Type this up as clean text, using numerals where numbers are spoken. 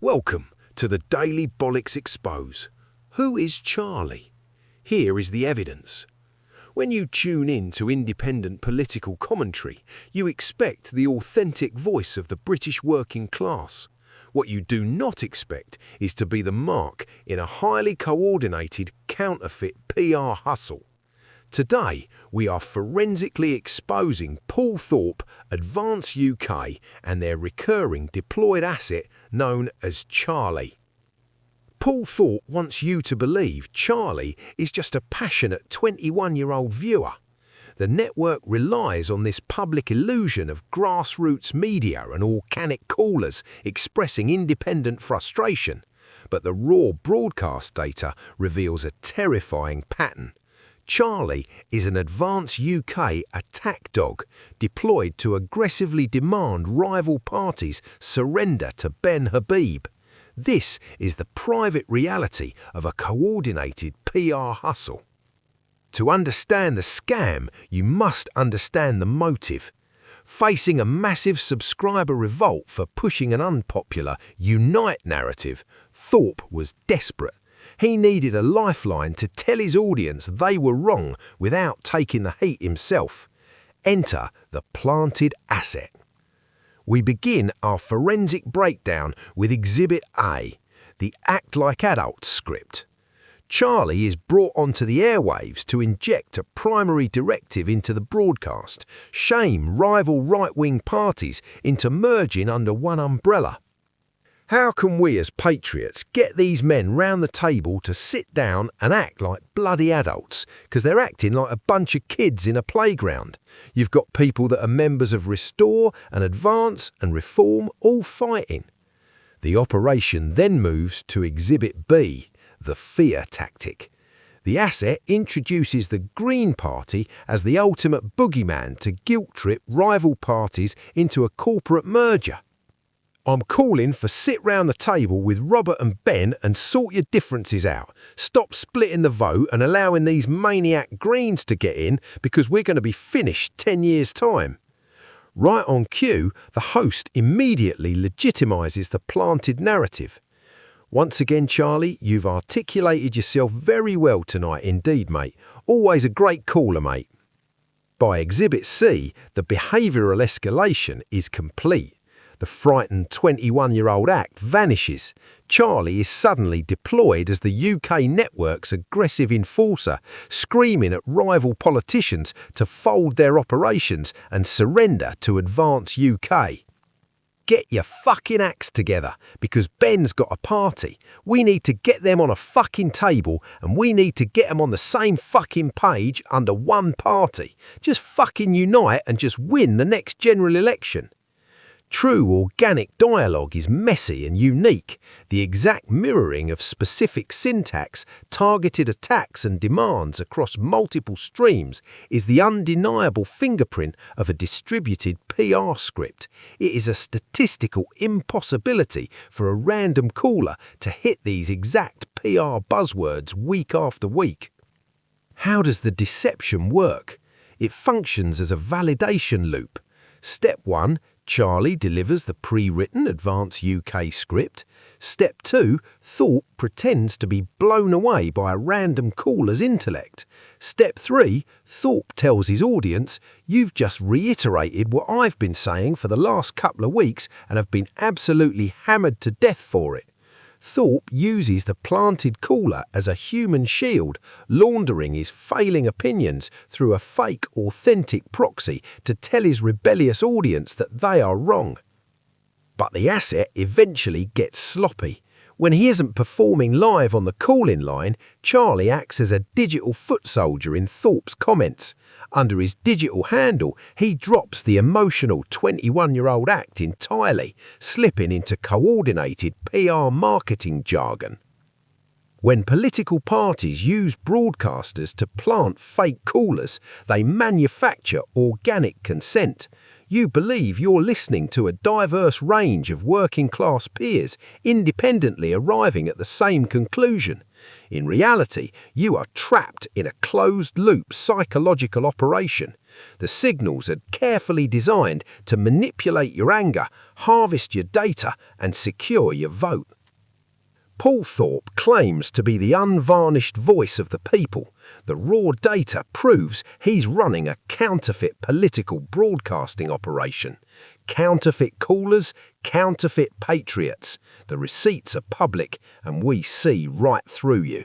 Welcome to the Daily Bollocks Expose. Who is Charlie? Here is the evidence. When you tune in to independent political commentary, you expect the authentic voice of the British working class. What you do not expect is to be the mark in a highly coordinated counterfeit PR hustle. Today, we are forensically exposing Paul Thorpe, Advance UK, and their recurring deployed asset known as Charlie. Paul Thorpe wants you to believe Charlie is just a passionate 21-year-old viewer. The network relies on this public illusion of grassroots media and organic callers expressing independent frustration, but the raw broadcast data reveals a terrifying pattern. Charlie is an Advance UK attack dog deployed to aggressively demand rival parties surrender to Ben Habib. This is the private reality of a coordinated PR hustle. To understand the scam, you must understand the motive. Facing a massive subscriber revolt for pushing an unpopular Unite narrative, Thorpe was desperate. He needed a lifeline to tell his audience they were wrong without taking the heat himself. Enter the planted asset. We begin our forensic breakdown with Exhibit A, the Act Like Adults script. Charlie is brought onto the airwaves to inject a primary directive into the broadcast, shame rival right-wing parties into merging under one umbrella. How can we as patriots get these men round the table to sit down and act like bloody adults because they're acting like a bunch of kids in a playground? You've got people that are members of Restore and Advance and Reform all fighting. The operation then moves to Exhibit B, the fear tactic. The asset introduces the Green Party as the ultimate boogeyman to guilt-trip rival parties into a corporate merger. I'm calling for sit round the table with Robert and Ben and sort your differences out. Stop splitting the vote and allowing these maniac Greens to get in because we're going to be finished 10 years' time. Right on cue, the host immediately legitimizes the planted narrative. Once again, Charlie, you've articulated yourself very well tonight indeed, mate. Always a great caller, mate. By Exhibit C, the behavioural escalation is complete. The frightened 21-year-old act vanishes. Charlie is suddenly deployed as the UK network's aggressive enforcer, screaming at rival politicians to fold their operations and surrender to Advance UK. Get your fucking acts together, because Ben's got a party. We need to get them on a fucking table, and we need to get them on the same fucking page under one party. Just fucking unite and just win the next general election. True organic dialogue is messy and unique. The exact mirroring of specific syntax, targeted attacks and demands across multiple streams is the undeniable fingerprint of a distributed PR script. It is a statistical impossibility for a random caller to hit these exact PR buzzwords week after week. How does the deception work? It functions as a validation loop. Step 1. Charlie delivers the pre-written Advance UK script. Step 2, Thorpe pretends to be blown away by a random caller's intellect. Step 3, Thorpe tells his audience, you've just reiterated what I've been saying for the last couple of weeks and have been absolutely hammered to death for it. Thorpe uses the planted caller as a human shield, laundering his failing opinions through a fake authentic proxy to tell his rebellious audience that they are wrong. But the asset eventually gets sloppy. When he isn't performing live on the call-in line, Charlie acts as a digital foot soldier in Thorpe's comments. Under his digital handle, he drops the emotional 21-year-old act entirely, slipping into coordinated PR marketing jargon. When political parties use broadcasters to plant fake callers, they manufacture organic consent. You believe you're listening to a diverse range of working-class peers independently arriving at the same conclusion. In reality, you are trapped in a closed-loop psychological operation. The signals are carefully designed to manipulate your anger, harvest your data, and secure your vote. Paul Thorpe claims to be the unvarnished voice of the people. The raw data proves he's running a counterfeit political broadcasting operation. Counterfeit callers, counterfeit patriots. The receipts are public, and we see right through you.